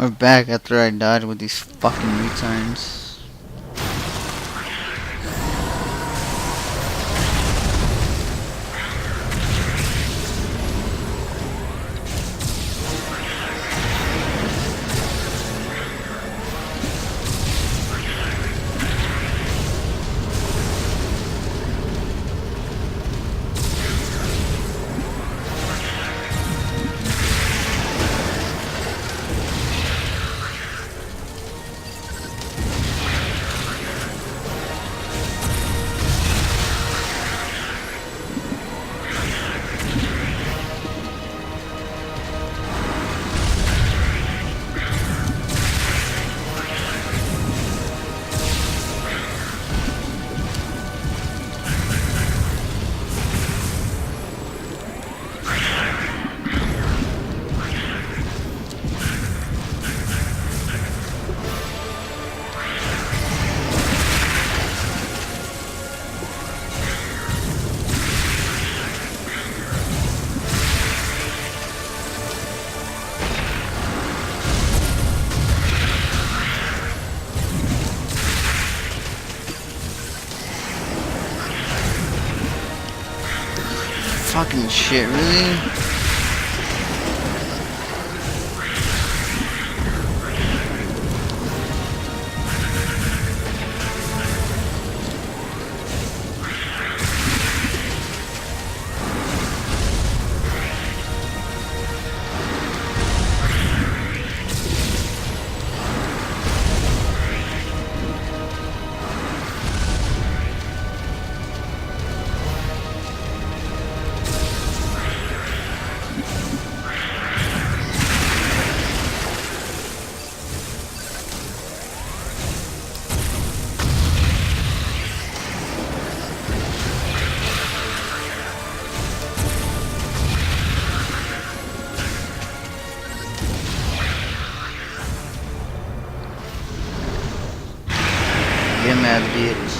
We're back after I died with these fucking retards. Fucking shit, really? Get mad, bitch.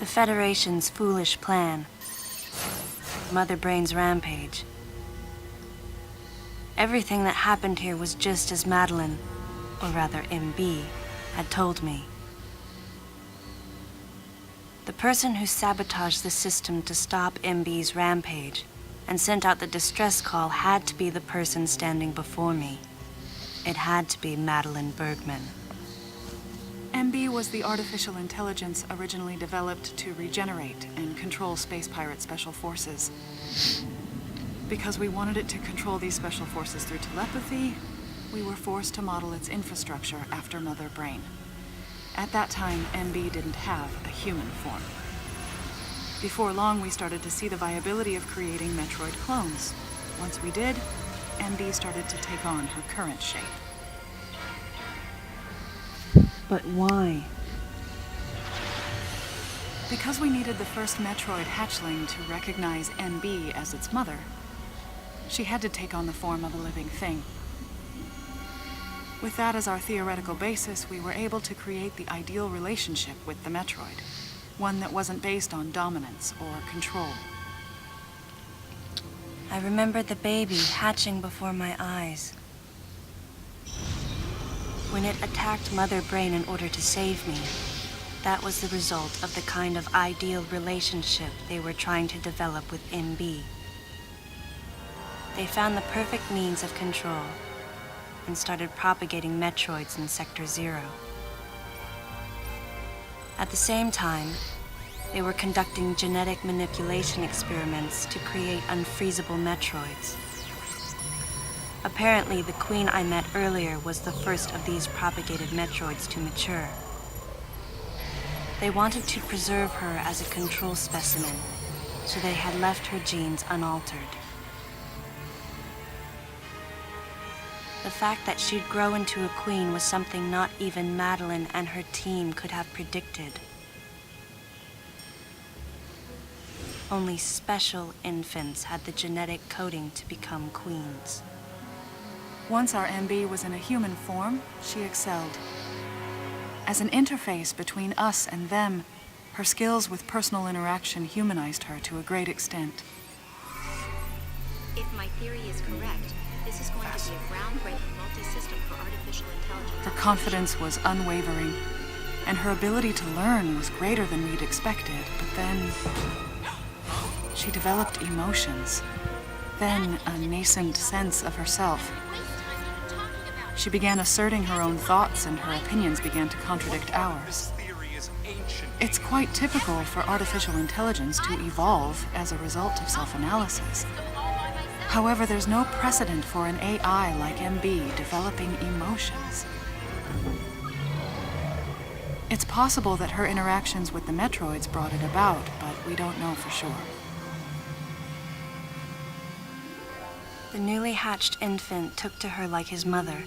The Federation's foolish plan. Mother Brain's rampage. Everything that happened here was just as Madeline, or rather MB, had told me. The person who sabotaged the system to stop MB's rampage and sent out the distress call had to be the person standing before me. It had to be Madeline Bergman. MB was the artificial intelligence originally developed to regenerate and control space pirate special forces. Because we wanted it to control these special forces through telepathy, we were forced to model its infrastructure after Mother Brain. At that time, MB didn't have a human form. Before long, we started to see the viability of creating Metroid clones. Once we did, MB started to take on her current shape. But why? Because we needed the first Metroid hatchling to recognize MB as its mother, she had to take on the form of a living thing. With that as our theoretical basis, we were able to create the ideal relationship with the Metroid, one that wasn't based on dominance or control. I remembered the baby hatching before my eyes. When it attacked Mother Brain in order to save me, that was the result of the kind of ideal relationship they were trying to develop with MB. They found the perfect means of control and started propagating Metroids in Sector 0. At the same time, they were conducting genetic manipulation experiments to create unfreezable Metroids. Apparently, the queen I met earlier was the first of these propagated Metroids to mature. They wanted to preserve her as a control specimen, so they had left her genes unaltered. The fact that she'd grow into a queen was something not even Madeline and her team could have predicted. Only special infants had the genetic coding to become queens. Once our MB was in a human form, she excelled. As an interface between us and them, her skills with personal interaction humanized her to a great extent. If my theory is correct, this is going to be a groundbreaking multi-system for artificial intelligence. Her confidence was unwavering, and her ability to learn was greater than we'd expected. But then she developed emotions, then a nascent sense of herself. She began asserting her own thoughts, and her opinions began to contradict ours. It's quite typical for artificial intelligence to evolve as a result of self-analysis. However, there's no precedent for an AI like MB developing emotions. It's possible that her interactions with the Metroids brought it about, but we don't know for sure. The newly hatched infant took to her like his mother.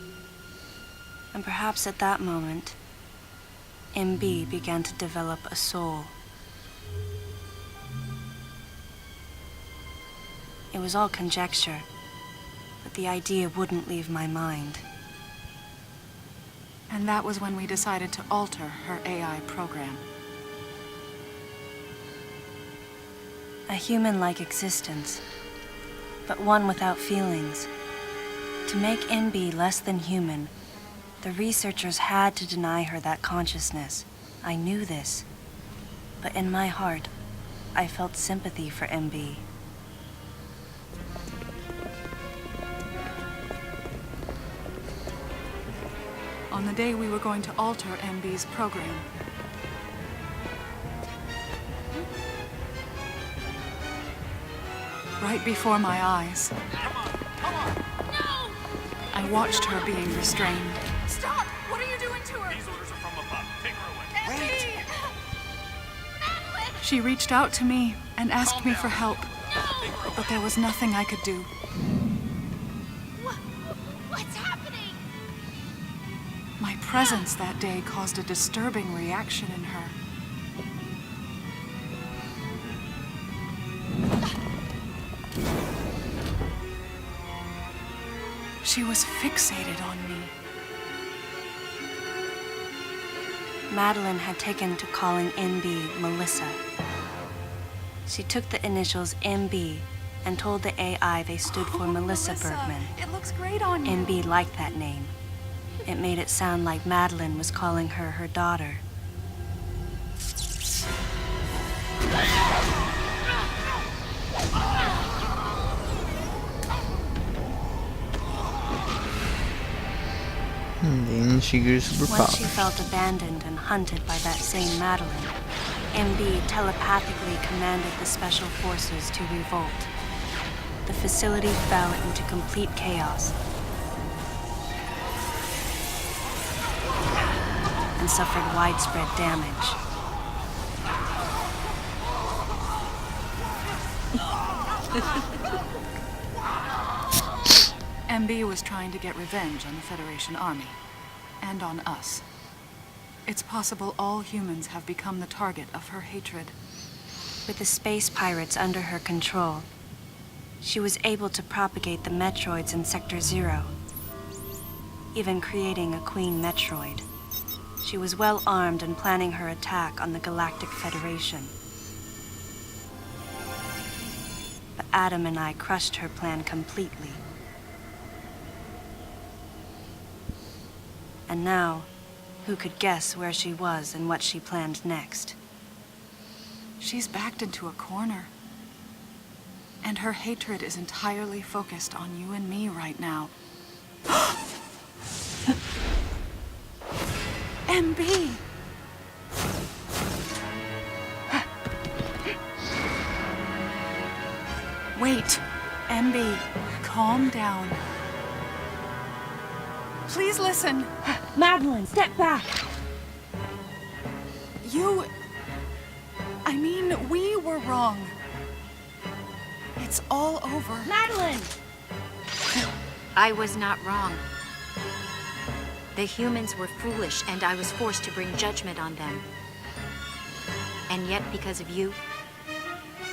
And perhaps at that moment, MB began to develop a soul. It was all conjecture, but the idea wouldn't leave my mind. And that was when we decided to alter her AI program. A human-like existence, but one without feelings. To make MB less than human, the researchers had to deny her that consciousness. I knew this, but in my heart, I felt sympathy for MB. On the day we were going to alter MB's program, right before my eyes, I watched her being restrained. Stop! What are you doing to her? These orders are from above. Take her away. Wait! She reached out to me and asked me for help, but there was nothing I could do. What's happening? My presence that day caused a disturbing reaction in her. She was fixated on me. Madeline had taken to calling MB Melissa. She took the initials MB and told the AI they stood for Melissa Bergman. It looks great on you. MB liked that name. It made it sound like Madeline was calling her her daughter. And then she grew super Once she polished. felt abandoned and hunted by that same Madeline, MB telepathically commanded the special forces to revolt. The facility fell into complete chaos and suffered widespread damage. MB was trying to get revenge on the Federation Army. And on us. It's possible all humans have become the target of her hatred. With the space pirates under her control, she was able to propagate the Metroids in Sector 0, even creating a Queen Metroid. She was well armed and planning her attack on the Galactic Federation. But Adam and I crushed her plan completely. And now, who could guess where she was and what she planned next? She's backed into a corner. And her hatred is entirely focused on you and me right now. MB! Wait, MB, calm down. Please listen. Madeline, step back! We were wrong. It's all over. Madeline! I was not wrong. The humans were foolish, and I was forced to bring judgment on them. And yet, because of you,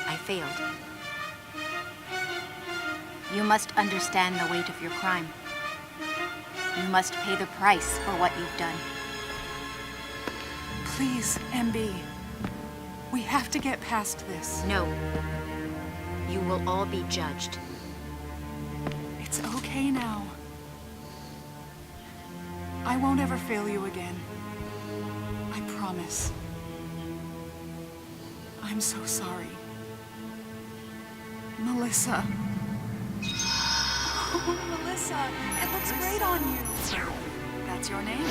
I failed. You must understand the weight of your crime. You must pay the price for what you've done. Please, MB. We have to get past this. No. You will all be judged. It's okay now. I won't ever fail you again. I promise. I'm so sorry. Melissa. Oh, Melissa, it looks great on you. That's your name.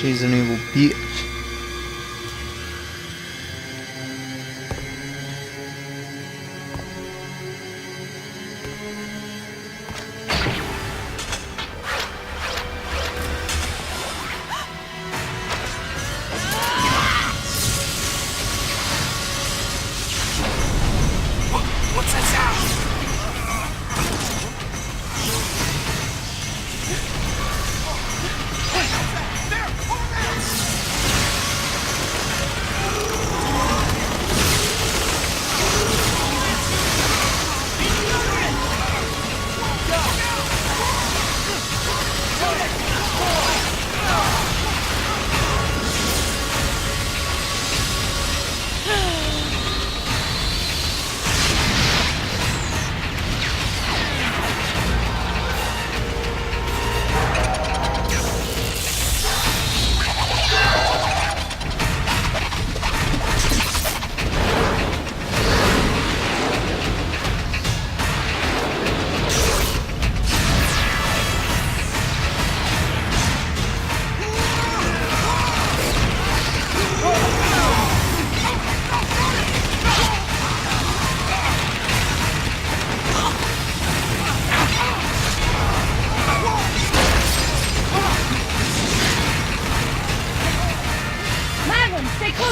She's an evil bitch. What's that sound? There! Over there!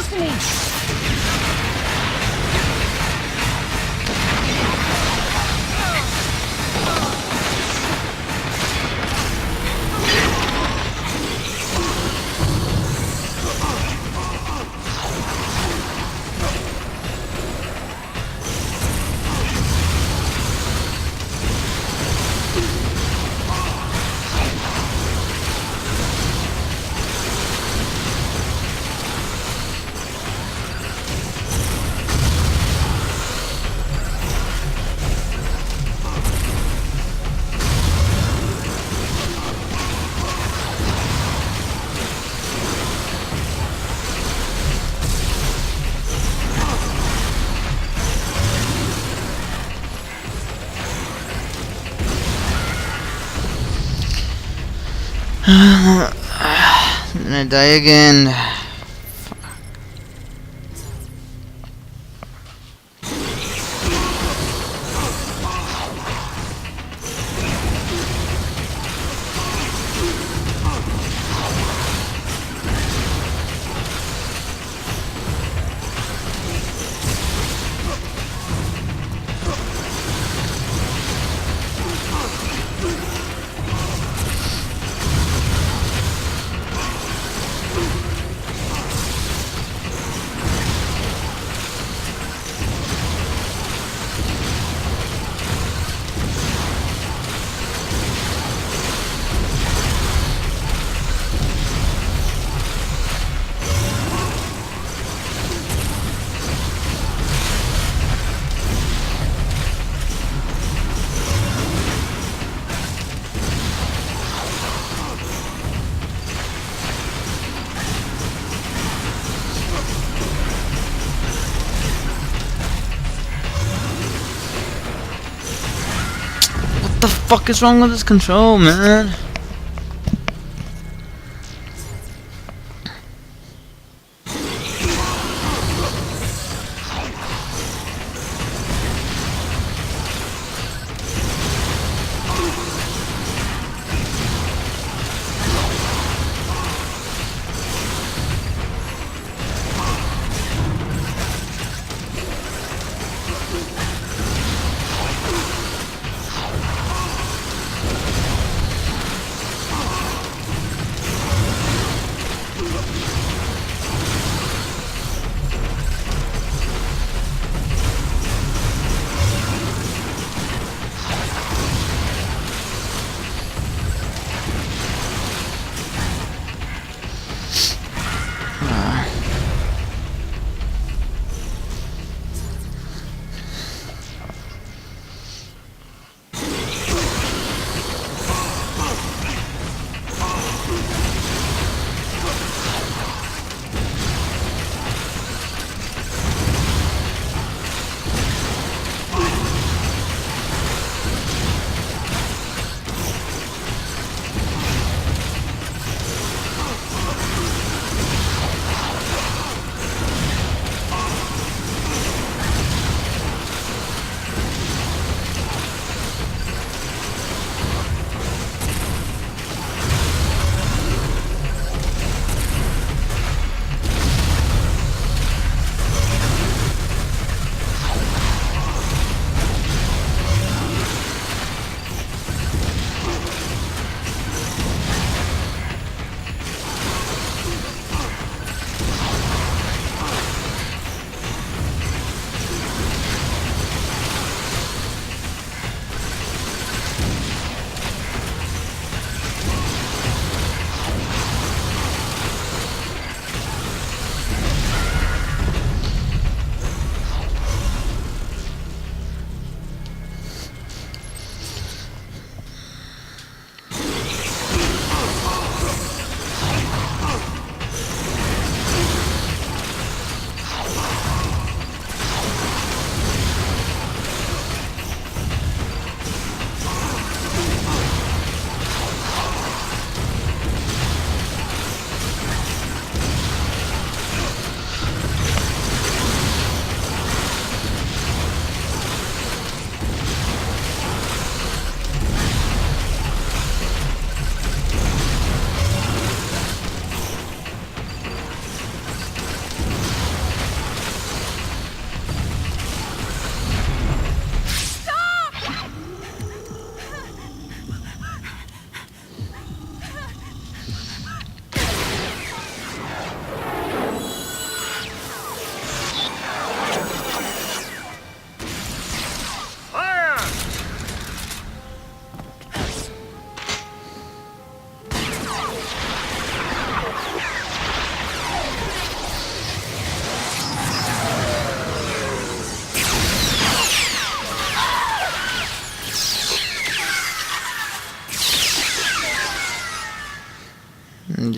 close to me! I'm gonna die again. What the fuck is wrong with this control, man?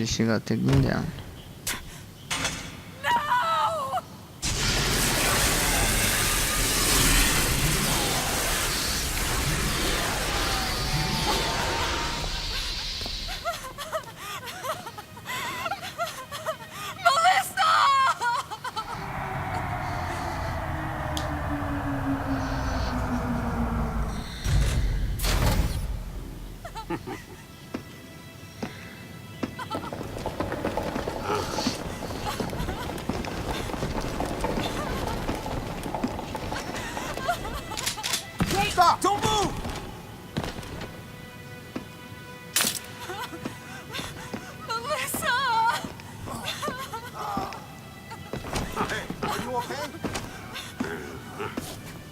Eventually she got taken down. Stop! Don't move! Melissa! Hey, are you okay?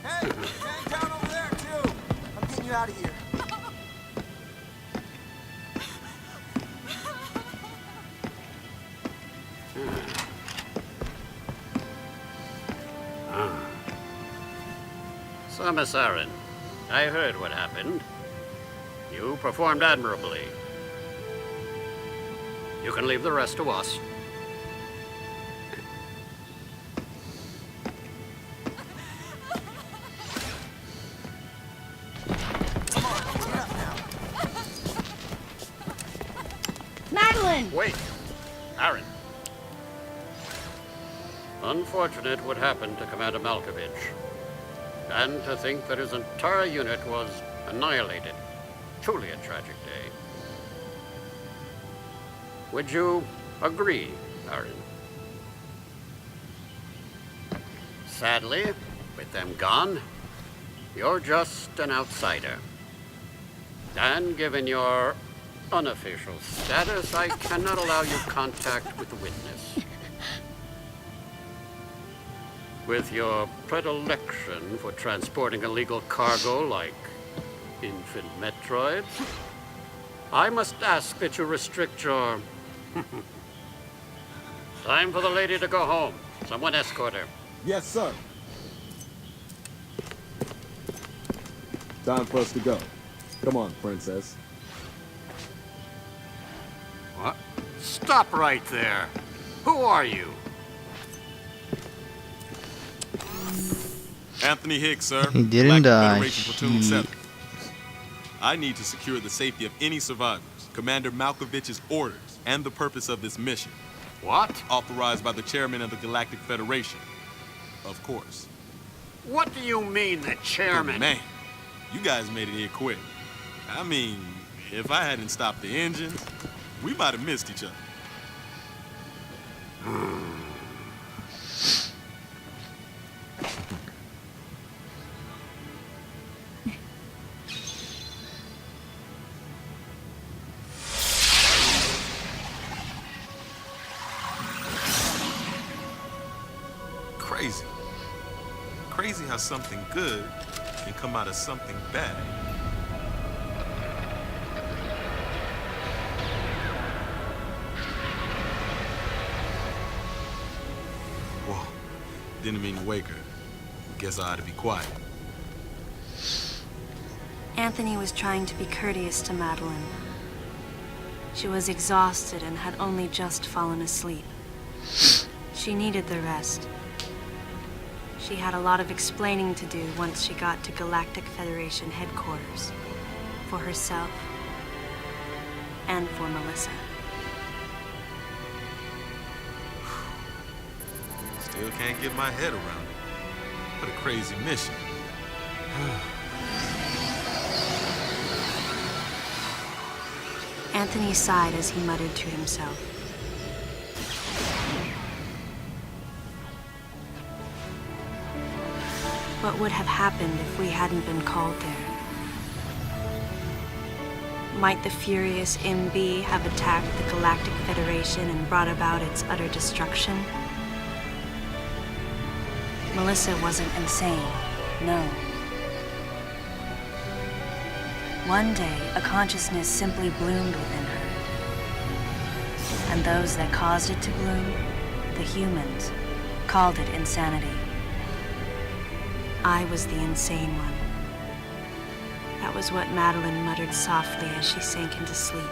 Hey, hang down over there, too! I'm getting you out of here. So, Miss Aaron, I heard what happened. You performed admirably. You can leave the rest to us. Come on, get up now. Madeline! Wait, Aaron. Unfortunate what happened to Commander Malkovich. And to think that his entire unit was annihilated. Truly a tragic day. Would you agree, Aaron? Sadly, with them gone, you're just an outsider. And given your unofficial status, I cannot allow you contact with the witness. With your predilection for transporting illegal cargo like infant Metroid, I must ask that you restrict your... Time for the lady to go home. Someone escort her. Yes, sir. Time for us to go. Come on, princess. What? Stop right there. Who are you? Anthony Hicks, sir. He didn't die. Federation Platoon 7. I need to secure the safety of any survivors. Commander Malkovich's orders and the purpose of this mission. What? Authorized by the chairman of the Galactic Federation. Of course. What do you mean, the chairman? But man, you guys made it here quick. I mean, if I hadn't stopped the engines, we might have missed each other. Crazy. Crazy how something good can come out of something bad. Whoa. Didn't mean to wake her. Guess I ought to be quiet. Anthony was trying to be courteous to Madeline. She was exhausted and had only just fallen asleep. She needed the rest. She had a lot of explaining to do once she got to Galactic Federation headquarters. For herself and for Melissa. Still can't get my head around it. What a crazy mission. Anthony sighed as he muttered to himself. What would have happened if we hadn't been called there? Might the furious MB have attacked the Galactic Federation and brought about its utter destruction? Melissa wasn't insane, no. One day, a consciousness simply bloomed within her. And those that caused it to bloom, the humans, called it insanity. I was the insane one. That was what Madeline muttered softly as she sank into sleep.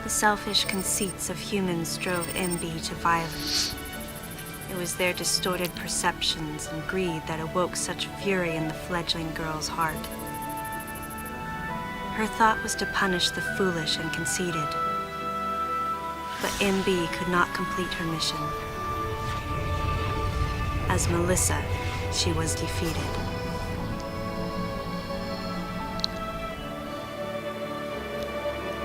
The selfish conceits of humans drove MB to violence. It was their distorted perceptions and greed that awoke such fury in the fledgling girl's heart. Her thought was to punish the foolish and conceited. But MB could not complete her mission. As Melissa, she was defeated.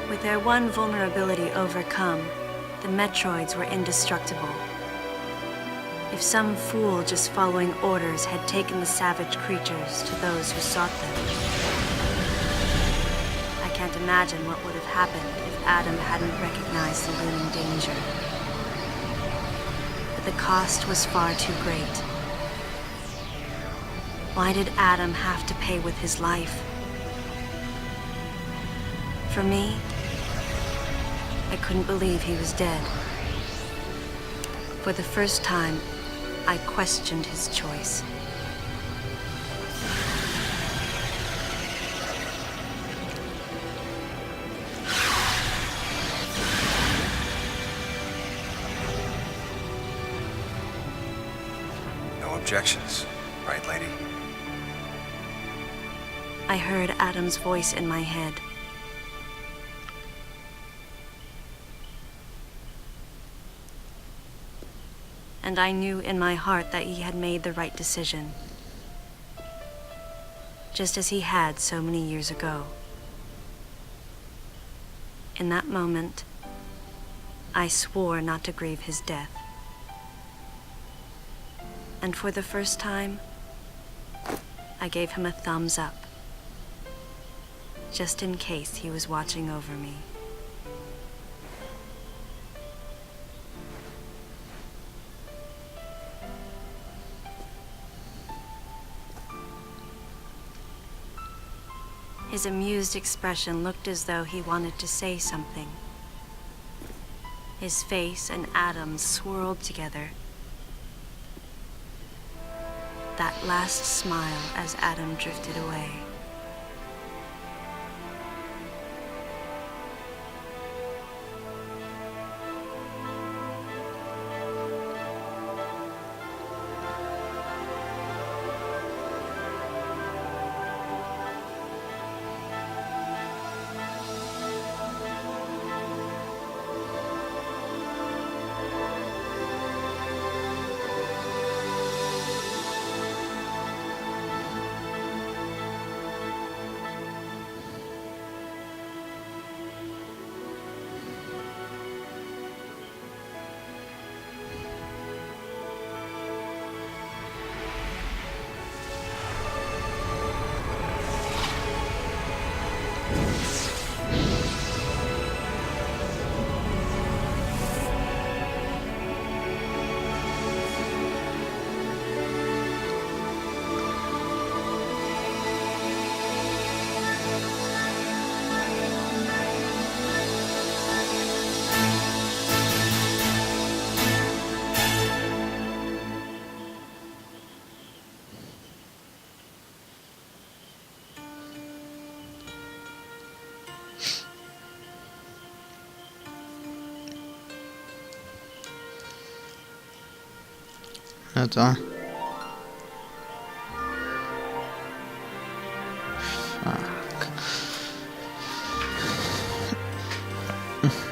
With their one vulnerability overcome, the Metroids were indestructible. If some fool just following orders had taken the savage creatures to those who sought them, I can't imagine what would have happened if Adam hadn't recognized the looming danger. But the cost was far too great. Why did Adam have to pay with his life? For me, I couldn't believe he was dead. For the first time, I questioned his choice. No objections, right, lady? I heard Adam's voice in my head. And I knew in my heart that he had made the right decision, just as he had so many years ago. In that moment, I swore not to grieve his death. And for the first time, I gave him a thumbs up, just in case he was watching over me. His amused expression looked as though he wanted to say something. His face and Adam's swirled together. That last smile as Adam drifted away. That's all. Fuck.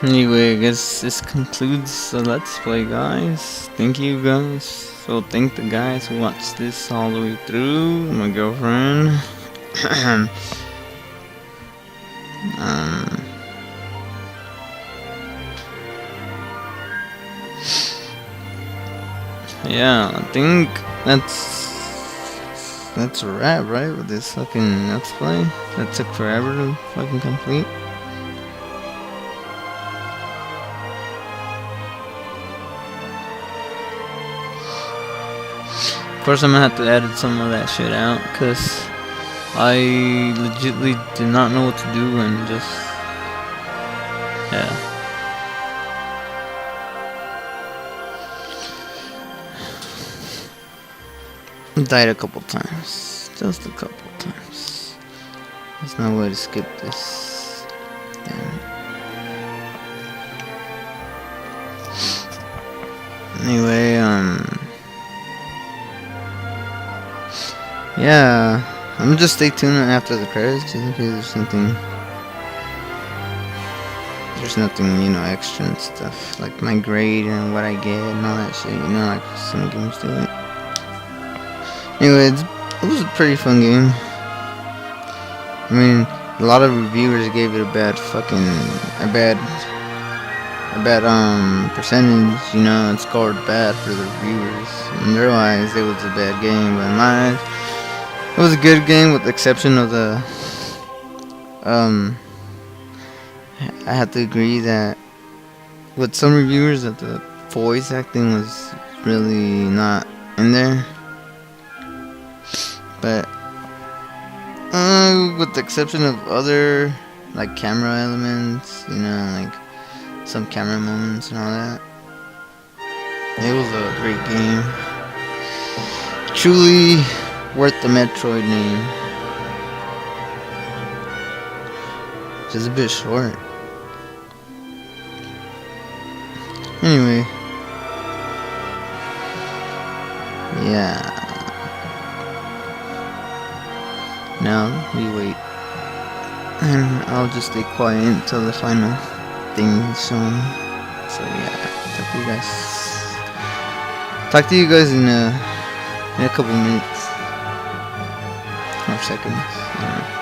Anyway, I guess this concludes the Let's Play, guys. Thank you, guys. So thank the guys who watched this all the way through. My girlfriend. Yeah, I think that's a wrap, right? With this fucking Let's Play that took forever to fucking complete. Of course, I'm gonna have to edit some of that shit out because I legitly did not know what to do and just yeah. Died a couple times. Just a couple times. There's no way to skip this. Damn it. Anyway, yeah, I'm gonna just stay tuned after the credits just in case there's nothing, you know, extra and stuff, like my grade and what I get and all that shit, you know, like some games do it. Anyway, it was a pretty fun game. I mean, a lot of reviewers gave it a bad percentage, you know, it scored bad for the reviewers. In their eyes, it was a bad game, but in my eyes, it was a good game with the exception of the, I have to agree that with some reviewers that the voice acting was really not in there. But with the exception of other like camera elements, you know, like some camera moments and all that, it was a great game. Truly worth the Metroid name. Just a bit short. Anyway, yeah. Now we wait, and I'll just stay quiet until the final thing is shown. So yeah, talk to you guys in a couple minutes or seconds. I don't know.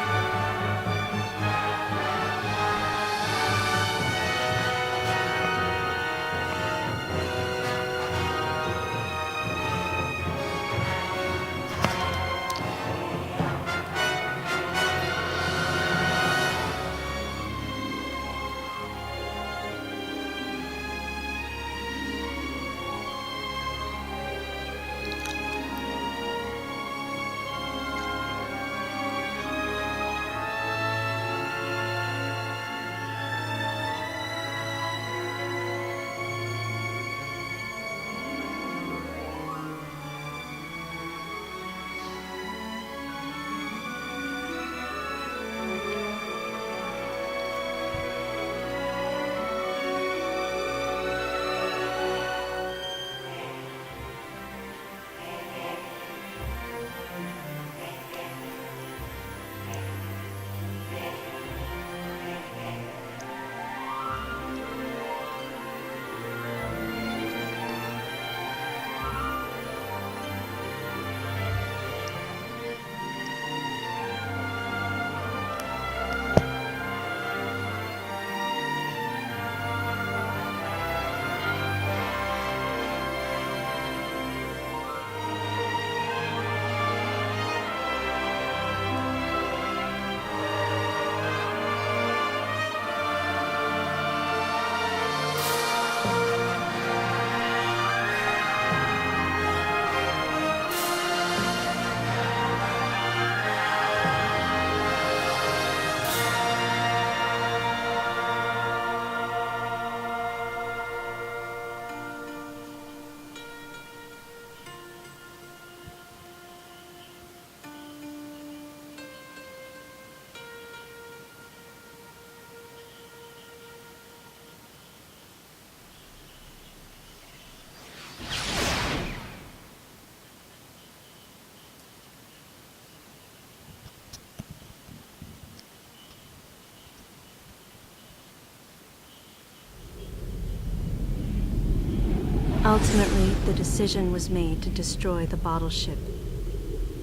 Ultimately, the decision was made to destroy the bottle ship,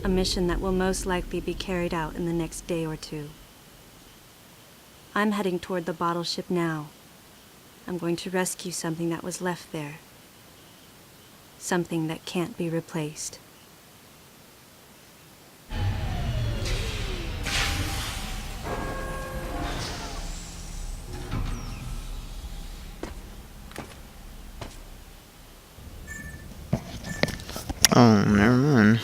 a mission that will most likely be carried out in the next day or two. I'm heading toward the bottle ship now. I'm going to rescue something that was left there. Something that can't be replaced. Oh, never mind.